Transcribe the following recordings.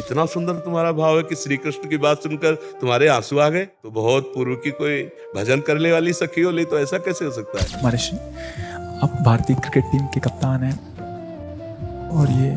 इतना सुंदर तुम्हारा भाव है कि श्री कृष्ण की बात सुनकर तुम्हारे आंसू आ गए। तो बहुत पूर्व की कोई भजन करने वाली सखी हो ली, तो ऐसा कैसे हो सकता है? महर्षि, आप भारतीय क्रिकेट टीम के कप्तान हैं और ये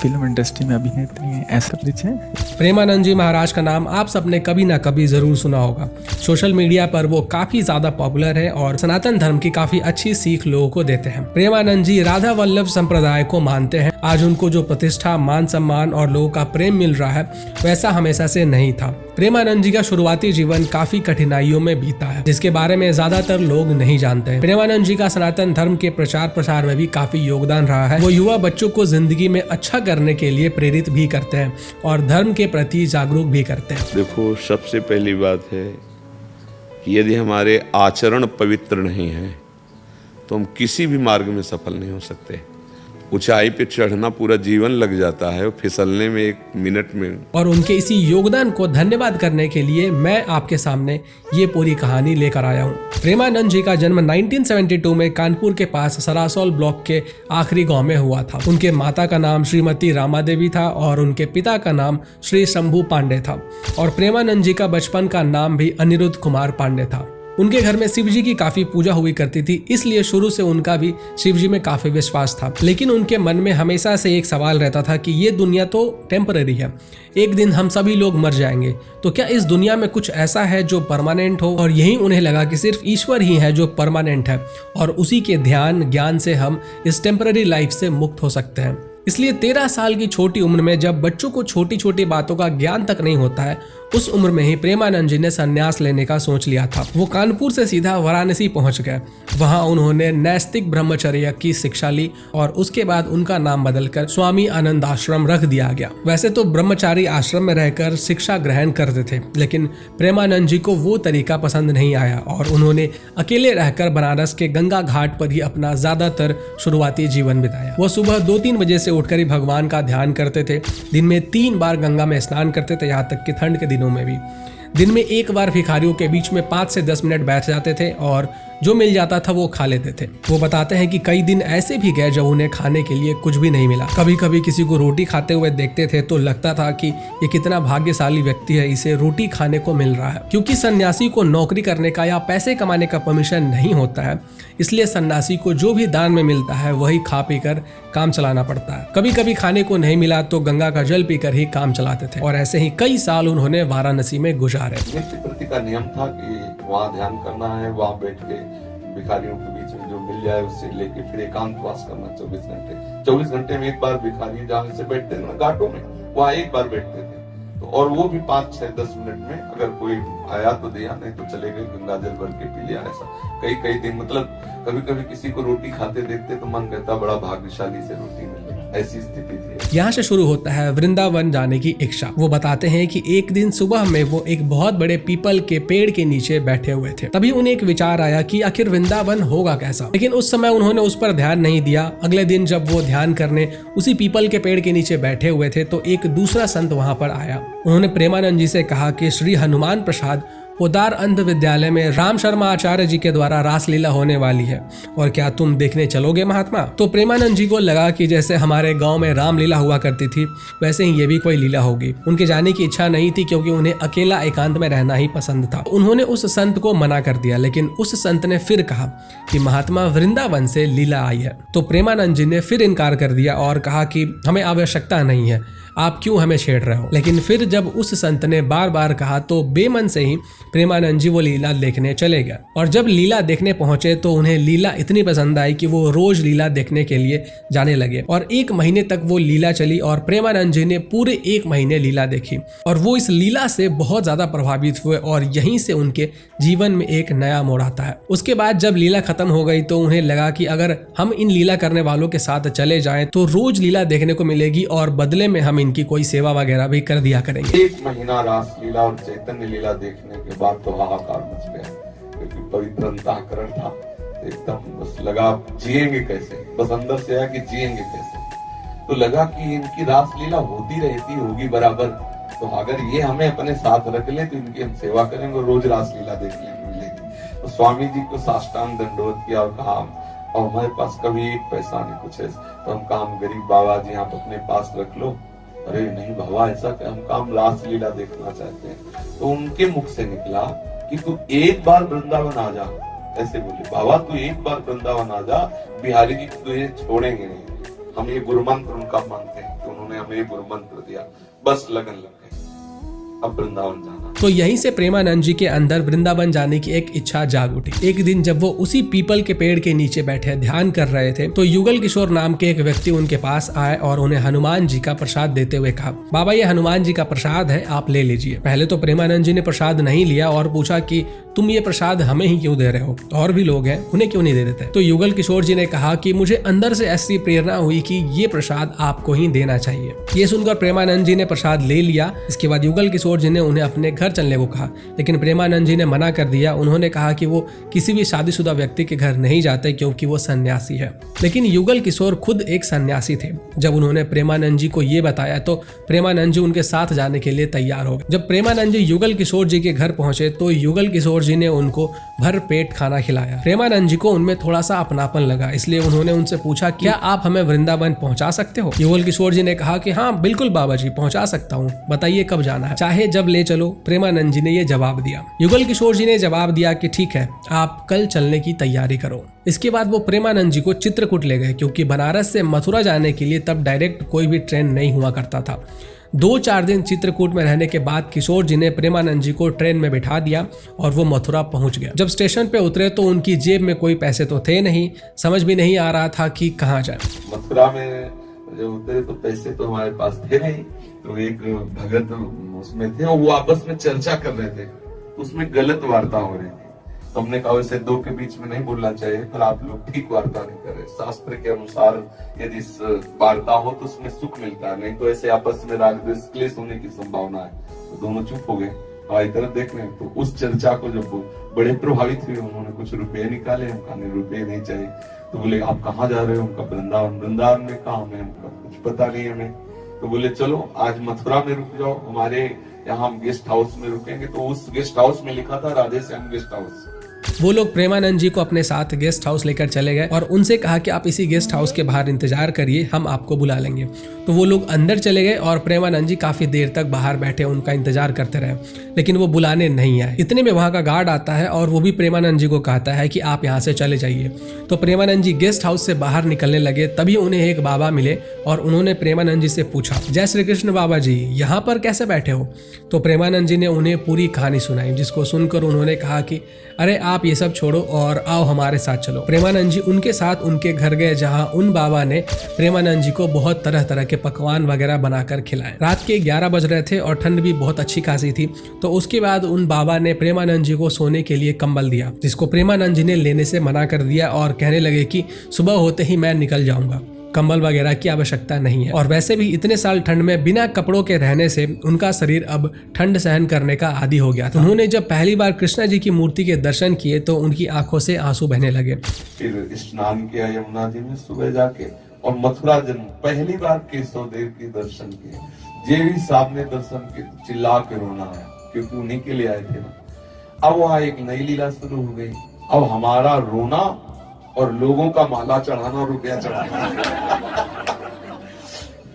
फिल्म इंडस्ट्री में अभिनेत्री हैं, ऐसा कुछ है? प्रेमानंद जी महाराज का नाम आप सबने कभी ना कभी जरूर सुना होगा। सोशल मीडिया पर वो काफी ज्यादा पॉपुलर है और सनातन धर्म की काफी अच्छी सीख लोगों को देते हैं। प्रेमानंद जी राधा वल्लभ संप्रदाय को मानते हैं। आज उनको जो प्रतिष्ठा, मान सम्मान और लोगों का प्रेम मिल रहा है वैसा हमेशा से नहीं था। प्रेमानंद जी का शुरुआती जीवन काफी कठिनाइयों में बीता है, जिसके बारे में ज्यादातर लोग नहीं जानते हैं। प्रेमानंद जी का सनातन धर्म के प्रचार प्रसार में भी काफी योगदान रहा है। वो युवा बच्चों को जिंदगी में अच्छा करने के लिए प्रेरित भी करते हैं और धर्म के प्रति जागरूक भी करते हैं। देखो, सबसे पहली बात है कि यदि हमारे आचरण पवित्र नहीं है तो हम किसी भी मार्ग में सफल नहीं हो सकते। ऊंचाई पे चढ़ना पूरा जीवन लग जाता है, फिसलने में 1 मिनट में। और उनके इसी योगदान को धन्यवाद करने के लिए मैं आपके सामने ये पूरी कहानी लेकर आया हूँ। प्रेमानंद जी का जन्म 1972 में कानपुर के पास सरासोल ब्लॉक के आखिरी गांव में हुआ था। उनके माता का नाम श्रीमती रामा देवी था और उनके पिता का नाम श्री शंभू पांडे था और प्रेमानंद जी का बचपन का नाम भी अनिरुद्ध कुमार पांडे था। उनके घर में शिव जी की काफी पूजा हुई करती थी, इसलिए शुरू से उनका भी शिव जी में काफी विश्वास था। लेकिन उनके मन में हमेशा से एक सवाल रहता था कि ये दुनिया तो टेम्पररी है, एक दिन हम सभी लोग मर जाएंगे, तो क्या इस दुनिया में कुछ ऐसा है जो परमानेंट हो? और यही उन्हें लगा कि सिर्फ ईश्वर ही है जो परमानेंट है और उसी के ध्यान ज्ञान से हम इस टेम्पररी लाइफ से मुक्त हो सकते हैं। इसलिए 13 साल की छोटी उम्र में जब बच्चों को छोटी छोटी बातों का ज्ञान तक नहीं होता है, उस उम्र में ही प्रेमानंद जी ने संन्यास लेने का सोच लिया था। वो कानपुर से सीधा वाराणसी पहुंच गए। वहां उन्होंने नैस्तिक ब्रह्मचर्य की शिक्षा ली और उसके बाद उनका नाम बदलकर स्वामी आनंद आश्रम रख दिया गया। वैसे तो ब्रह्मचारी आश्रम में रहकर शिक्षा ग्रहण करते थे, लेकिन प्रेमानंद जी को वो तरीका पसंद नहीं आया और उन्होंने अकेले रहकर बनारस के गंगा घाट पर ही अपना ज्यादातर शुरुआती जीवन बिताया। वो सुबह 2-3 बजे से उठकर ही भगवान का ध्यान करते थे। दिन में 3 बार गंगा में स्नान करते थे, यहाँ तक कि ठंड के दिनों में भी। दिन में 1 बार भिखारियों के बीच में 5 से 10 मिनट बैठ जाते थे और जो मिल जाता था वो खा लेते थे। वो बताते हैं कि कई दिन ऐसे भी गए जब उन्हें खाने के लिए कुछ भी नहीं मिला। कभी कभी किसी को रोटी खाते हुए देखते थे तो लगता था कि ये कितना भाग्यशाली व्यक्ति है, इसे रोटी खाने को मिल रहा है। क्योंकि सन्यासी को नौकरी करने का या पैसे कमाने का परमिशन नहीं होता है, इसलिए सन्यासी को जो भी दान में मिलता है वही खा पी कर काम चलाना पड़ता है। कभी कभी खाने को नहीं मिला तो गंगा का जल पीकर ही काम चलाते थे और ऐसे ही कई साल उन्होंने वाराणसी में गुजारे। नित्य का नियम था कि वहाँ ध्यान करना है, वहाँ बैठ के भिखारियों के बीच में जो मिल जाए उससे लेके फिर एकांतवास करना 24 घंटे। 24 घंटे में 1 बार भिखारी जहाँ से बैठते थे ना घाटों में, वहाँ 1 बार बैठते थे। तो और वो भी 5, 6, 10 मिनट में, अगर कोई आया तो दिया, नहीं तो चले गए, गंगा जल भर के पी लिया। ऐसा कई दिन, मतलब कभी कभी किसी को रोटी खाते देखते तो मन कहता बड़ा भाग्यशाली से रोटी मिले, ऐसी स्थिति थी। यहाँ से शुरू होता है वृंदावन जाने की इच्छा। वो बताते हैं कि एक दिन सुबह में वो एक बहुत बड़े पीपल के पेड़ के नीचे बैठे हुए थे। तभी उन्हें एक विचार आया कि आखिर वृंदावन होगा कैसा, लेकिन उस समय उन्होंने उस पर ध्यान नहीं दिया। अगले दिन जब वो ध्यान करने उसी पीपल के पेड़ के नीचे बैठे हुए थे तो एक दूसरा संत वहां पर आया। उन्होंने प्रेमानंद जी से कहा कि श्री हनुमान प्रसाद पोदार अंध विद्यालय में राम शर्मा आचार्य जी के द्वारा रासलीला होने वाली है और क्या तुम देखने चलोगे महात्मा? तो प्रेमानंद जी को लगा कि जैसे हमारे गांव में रामलीला हुआ करती थी वैसे ही ये भी कोई लीला होगी। उनके जाने की इच्छा नहीं थी क्योंकि उन्हें अकेला एकांत में रहना ही पसंद था। उन्होंने उस संत को मना कर दिया, लेकिन उस संत ने फिर कहा कि महात्मा वृंदावन से लीला आई है। तो प्रेमानंद जी ने फिर इनकार कर दिया और कहा कि हमें आवश्यकता नहीं है, आप क्यों हमें छेड़ रहे हो? लेकिन फिर जब उस संत ने बार बार कहा तो बेमन से ही प्रेमानंद जी वो लीला देखने चले गए। और जब लीला देखने पहुंचे तो उन्हें लीला इतनी पसंद आई कि वो रोज लीला देखने के लिए जाने लगे और 1 महीने तक वो लीला चली और प्रेमानंद जी ने पूरे 1 महीने लीला देखी और वो इस लीला से बहुत ज्यादा प्रभावित हुए और यहीं से उनके जीवन में एक नया मोड़ आता है। उसके बाद जब लीला खत्म हो गई तो उन्हें लगा कि अगर हम इन लीला करने वालों के साथ चले जाएं तो रोज लीला देखने को मिलेगी और बदले में हम इनकी कोई सेवा वगैरह भी कर दिया करेंगे। 1 महीना रास लीला और चैतन्य लीला देखने के बाद तो हाहाकार मच गया, क्योंकि पवित्र अंतःकरण था। एकदम बस लगा जिएंगे कैसे, बस अंदर से आया कि जिएंगे कैसे। तो लगा कि इनकी रास लीला होती रहती होगी बराबर, तो अगर ये हमें अपने साथ रख ले तो इनकी हम सेवा करेंगे, रोज रास लीला देखने को मिलेगी। तो स्वामी जी को साष्टांग दंडोत किया और कहा हमारे पास कभी 1 पैसा नहीं कुछ है, तो हम काम गरीब बाबा जी आप अपने पास रख लो, अरे नहीं बाबा, ऐसा क्या, हम रासलीला देखना चाहते हैं। तो उनके मुख से निकला कि तू एक बार वृंदावन आ जा। ऐसे बोले, बाबा तू एक बार वृंदावन आ जा, बिहारी जी तुझे छोड़ेंगे नहीं। हम ये गुरु मंत्र उनका मानते हैं कि उन्होंने हमें ये गुरु मंत्र दिया, बस लगन लग गई, अब वृंदावन जाना। तो यहीं से प्रेमानंद जी के अंदर वृंदावन जाने की एक इच्छा जाग उठी। एक दिन जब वो उसी पीपल के पेड़ के नीचे बैठे ध्यान कर रहे थे तो युगल किशोर नाम के एक व्यक्ति उनके पास आए और उन्हें हनुमान जी का प्रसाद देते हुए कहा, बाबा ये हनुमान जी का प्रसाद है, आप ले लीजिए। पहले तो प्रेमानंद जी ने प्रसाद नहीं लिया और पूछा कि तुम ये प्रसाद हमें ही क्यों दे रहे हो, और भी लोग हैं उन्हें क्यों नहीं दे देते। तो युगल किशोर जी ने कहा कि मुझे अंदर से ऐसी प्रेरणा हुई कि ये प्रसाद आपको ही देना चाहिए। ये सुनकर प्रेमानंद जी ने प्रसाद ले लिया। इसके बाद युगल किशोर जी ने उन्हें अपने घर चलने को कहा, लेकिन प्रेमानंद जी ने मना कर दिया। उन्होंने कहा कि वो किसी भी शादीशुदा व्यक्ति के घर नहीं जाते क्योंकि वो सन्यासी है। लेकिन युगल किशोर खुद एक सन्यासी थे। जब उन्होंने प्रेमानंद जी को ये बताया तो प्रेमानंद जी उनके साथ जाने के लिए तैयार हो गए। जब प्रेमानंद जी युगल किशोर जी के घर पहुंचे तो युगल किशोर जी ने उनको भर पेट खाना खिलाया। प्रेमानंद जी को उनमें थोड़ा सा अपनापन लगा, इसलिए उन्होंने उनसे पूछा, क्या आप हमें वृंदावन पहुंचा सकते हो। युगल किशोर जी ने कहा कि हाँ बिल्कुल बाबा जी, पहुंचा सकता हूँ, बताइए कब जाना है, चाहे जब ले चलो। प्रेमानंद जी ने ये जवाब दिया। युगल किशोर जी ने जवाब दिया कि ठीक है, आप कल चलने की तैयारी करो। इसके बाद वो प्रेमानंद जी को चित्रकूट ले गए, क्योंकि बनारस से मथुरा जाने के लिए तब डायरेक्ट कोई भी ट्रेन नहीं हुआ करता था। 2-4 दिन चित्रकूट में रहने के बाद किशोर जी ने प्रेमानंद जी को ट्रेन में बिठा दिया और वो मथुरा पहुंच गया। जब स्टेशन पे उतरे तो उनकी जेब में कोई पैसे तो थे नहीं, समझ भी नहीं आ रहा था कि कहाँ जाए। मथुरा में जब उतरे तो पैसे तो हमारे पास थे नहीं, तो एक भगत उसमें थे और वो आपस में चर्चा कर रहे थे, उसमें गलत वार्ता हो रही थी। तो हमने कहा वैसे दो के बीच में नहीं बोलना चाहिए, पर आप लोग ठीक वार्ता नहीं कर रहे। शास्त्र के अनुसार यदि वार्ता हो तो उसमें सुख मिलता है, नहीं तो ऐसे आपस में राग द्वेष क्लेश होने की संभावना है। तो दोनों चुप हो गए, हमारी तरफ देख रहे हैं। तो उस चर्चा को जब बड़े प्रभावित हुए, उन्होंने कुछ रुपए निकाले, हम कहा रुपए नहीं चाहिए। तो बोले आप कहाँ जा रहे हो, उनका वृंदावन। वृंदावन में कहा, हमें कुछ पता नहीं हमें। तो बोले चलो आज मथुरा में रुक जाओ, हमारे यहाँ हम गेस्ट हाउस में रुकेंगे। तो उस गेस्ट हाउस में लिखा था राधे श्याम गेस्ट हाउस। वो लोग प्रेमानंद जी को अपने साथ गेस्ट हाउस लेकर चले गए और उनसे कहा कि आप इसी गेस्ट हाउस के बाहर इंतजार करिए, हम आपको बुला लेंगे। तो वो लोग अंदर चले गए और प्रेमानंद जी काफी देर तक बाहर बैठे उनका इंतजार करते रहे, लेकिन वो बुलाने नहीं आए। इतने में वहाँ का गार्ड आता है और वो भी प्रेमानंद जी को कहता है कि आप यहाँ से चले जाइए। तो प्रेमानंद जी गेस्ट हाउस से बाहर निकलने लगे, तभी उन्हें एक बाबा मिले और उन्होंने प्रेमानंद जी से पूछा, जय श्री कृष्ण बाबा जी, यहाँ पर कैसे बैठे हो। तो प्रेमानंद जी ने उन्हें पूरी कहानी सुनाई, जिसको सुनकर उन्होंने कहा कि अरे आप ये सब छोड़ो और आओ हमारे साथ चलो। प्रेमानंद जी उनके साथ उनके घर गए, जहां उन बाबा ने प्रेमानंद जी को बहुत तरह तरह के पकवान वगैरह बनाकर खिलाए। रात के 11 बज रहे थे और ठंड भी बहुत अच्छी खासी थी। तो उसके बाद उन बाबा ने प्रेमानंद जी को सोने के लिए कंबल दिया, जिसको प्रेमानंद जी ने लेने से मना कर दिया और कहने लगे कि सुबह होते ही मैं निकल जाऊंगा, कंबल वगैरह की आवश्यकता नहीं है। और वैसे भी इतने साल ठंड में बिना कपड़ों के रहने से उनका शरीर अब ठंड सहन करने का आदी हो गया था। उन्होंने जब पहली बार कृष्णा जी की मूर्ति के दर्शन किए तो उनकी आंखों से आंसू बहने लगे। फिर स्नान किया यमुना जी में सुबह जाके, और मथुरा जन्म पहली बार केशव देव के दर्शन किए। जेवी साहब ने दर्शन के चिल्ला के रोना आया, क्योंकि उन्हीं के लिए आए थे ना। अब वहाँ एक नई लीला शुरू हो गई। अब हमारा रोना और लोगों का माला चढ़ाना, रुपया चढ़ाना।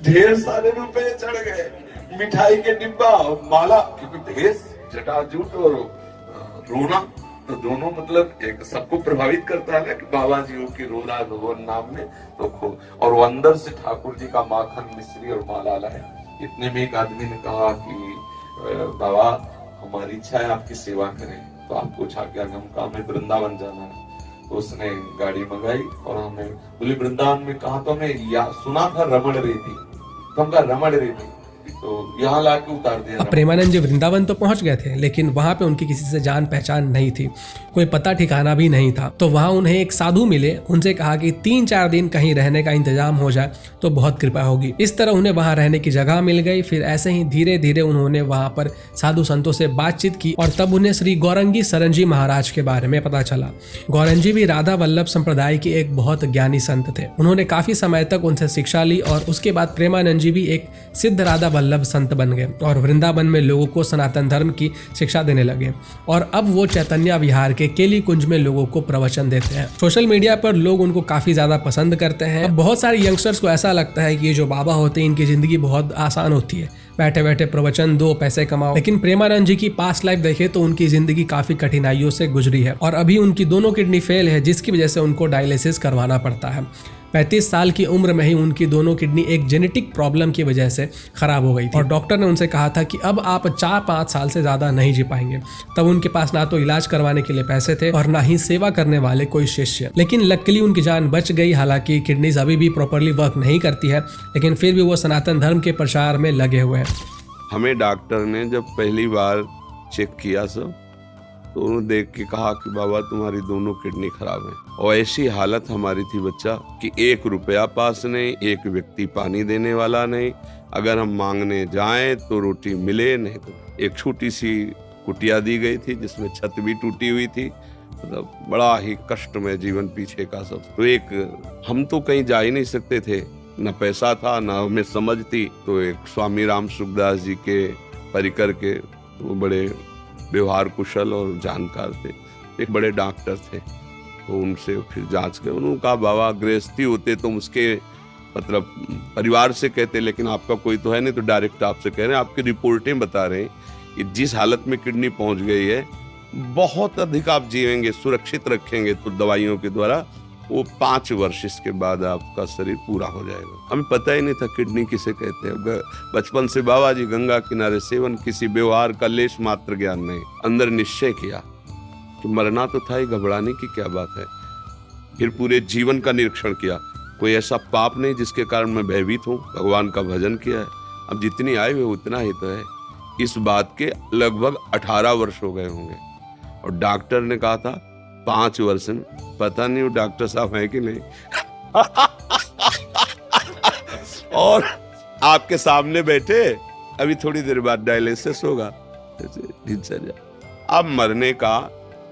ढेर सारे रुपए चढ़ गए, मिठाई के डिब्बा और माला, क्योंकि भेष जटाजूट और रोना तो दोनों मतलब एक सबको प्रभावित करता है कि बाबा जी की रो रहा भगवान नाम में। तो और वो अंदर से ठाकुर जी का माखन मिश्री और माला लाए। इतने में एक आदमी ने कहा कि बाबा हमारी इच्छा है आपकी सेवा करें। तो आपको पूछा क्या, हम कहा हमें वृंदावन जाना है। तो उसने गाड़ी मंगाई और हमें बोले वृंदावन में कहा, तो हमें सुना था रमण रेती, तो हम कहा रमण रेती, तो यहाँ लाके उतार दिया। प्रेमानंद जी वृंदावन तो पहुंच गए थे, लेकिन वहां पे उनकी किसी से जान पहचान नहीं थी, कोई पता ठिकाना भी नहीं था। तो वहां उन्हें एक साधु मिले, उनसे कहा कि 3-4 दिन कहीं रहने का इंतजाम हो जाए तो बहुत कृपा होगी। इस तरह उन्हें वहां रहने की जगह मिल गई। फिर ऐसे ही धीरे धीरे उन्होंने वहां पर साधु संतों से बातचीत की और तब उन्हें श्री गौरंगी शरण जी महाराज के बारे में पता चला। गौरंग जी भी राधा वल्लभ संप्रदाय के एक बहुत ज्ञानी संत थे। उन्होंने काफी समय तक उनसे शिक्षा ली और उसके बाद प्रेमानंद जी भी एक सिद्ध राधा वल्लभ संत बन गए और वृंदावन में लोगों को सनातन धर्म की शिक्षा देने लगे और अब वो चैतन्य विहार के केली कुंज में लोगों को प्रवचन देते हैं। सोशल मीडिया पर लोग उनको काफी ज्यादा पसंद करते हैं। अब बहुत सारे यंगस्टर्स को ऐसा लगता है कि ये जो बाबा होते हैं इनकी जिंदगी बहुत आसान होती है, बैठे बैठे प्रवचन दो, पैसे कमाओ। लेकिन प्रेमानंद जी की पास्ट लाइफ देखे तो उनकी जिंदगी काफी कठिनाइयों से गुजरी है और अभी उनकी दोनों किडनी फेल है, जिसकी वजह से उनको डायलिसिस करवाना पड़ता है। 35 साल की उम्र में ही उनकी दोनों किडनी एक जेनेटिक प्रॉब्लम की वजह से खराब हो गई थी और डॉक्टर ने उनसे कहा था कि अब आप 4-5 साल से ज़्यादा नहीं जी पाएंगे। तब उनके पास ना तो इलाज करवाने के लिए पैसे थे और ना ही सेवा करने वाले कोई शिष्य। लेकिन लकीली उनकी जान बच गई। हालांकि किडनीज अभी भी प्रॉपरली वर्क नहीं करती है, लेकिन फिर भी वो सनातन धर्म के प्रचार में लगे हुए हैं। हमें डॉक्टर ने जब पहली बार चेक किया सब तो उन्होंने देख के कहा कि बाबा तुम्हारी दोनों किडनी खराब है। और ऐसी हालत हमारी थी बच्चा कि 1 रुपया पास नहीं, एक व्यक्ति पानी देने वाला नहीं, अगर हम मांगने जाएं तो रोटी मिले नहीं तो एक छोटी सी कुटिया दी गई थी जिसमें छत भी टूटी हुई थी। मतलब बड़ा ही कष्टमय जीवन पीछे का सब। तो एक हम तो कहीं जा ही नहीं सकते थे, न पैसा था न हमें समझ थी। तो एक स्वामी राम सुखदास जी के परिकर के वो बड़े व्यवहार कुशल और जानकार थे, एक बड़े डॉक्टर थे। तो उनसे फिर जांच कर उन्होंने कहा बाबा गृहस्थी होते तुम उसके मतलब परिवार से कहते, लेकिन आपका कोई तो है नहीं, तो डायरेक्ट आपसे कह रहे हैं। आपकी रिपोर्टें बता रहे हैं कि जिस हालत में किडनी पहुंच गई है बहुत अधिक आप जीवेंगे, सुरक्षित रखेंगे तो दवाइयों के द्वारा वो 5 वर्ष इसके बाद आपका शरीर पूरा हो जाएगा। हमें पता ही नहीं था किडनी किसे कहते हैं। बचपन से बाबा जी गंगा किनारे सेवन, किसी व्यवहार का लेश मात्र ज्ञान नहीं। अंदर निश्चय किया कि मरना तो था ही, घबराने की क्या बात है। फिर पूरे जीवन का निरीक्षण किया, कोई ऐसा पाप नहीं जिसके कारण मैं भयभीत हूँ। भगवान का भजन किया है, अब जितनी आए हुए उतना ही तो है। इस बात के लगभग 18 वर्ष हो गए होंगे और डॉक्टर ने कहा था 5 वर्ष में। पता नहीं वो डॉक्टर साहब है कि नहीं और आपके सामने बैठे, अभी थोड़ी देर बाद डायलिसिस होगा, अब मरने का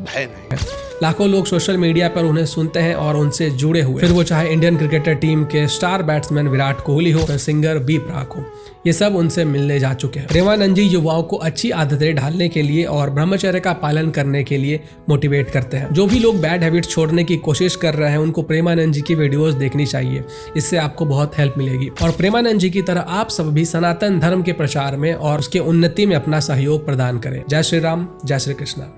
भय नहीं। लाखों लोग सोशल मीडिया पर उन्हें सुनते हैं और उनसे जुड़े हुए, फिर वो चाहे इंडियन क्रिकेटर टीम के स्टार बैट्समैन विराट कोहली हो, फिर सिंगर बी प्राक हो, ये सब उनसे मिलने जा चुके हैं। प्रेमानंद जी युवाओं को अच्छी आदतें ढालने के लिए और ब्रह्मचर्य का पालन करने के लिए मोटिवेट करते हैं। जो भी लोग बैड हैबिट्स छोड़ने की कोशिश कर रहे हैं उनको प्रेमानंद जी की वीडियोस देखनी चाहिए, इससे आपको बहुत हेल्प मिलेगी। और प्रेमानंद जी की तरह आप सब भी सनातन धर्म के प्रचार में और उसके उन्नति में अपना सहयोग प्रदान करें। जय श्री राम, जय श्री कृष्णा।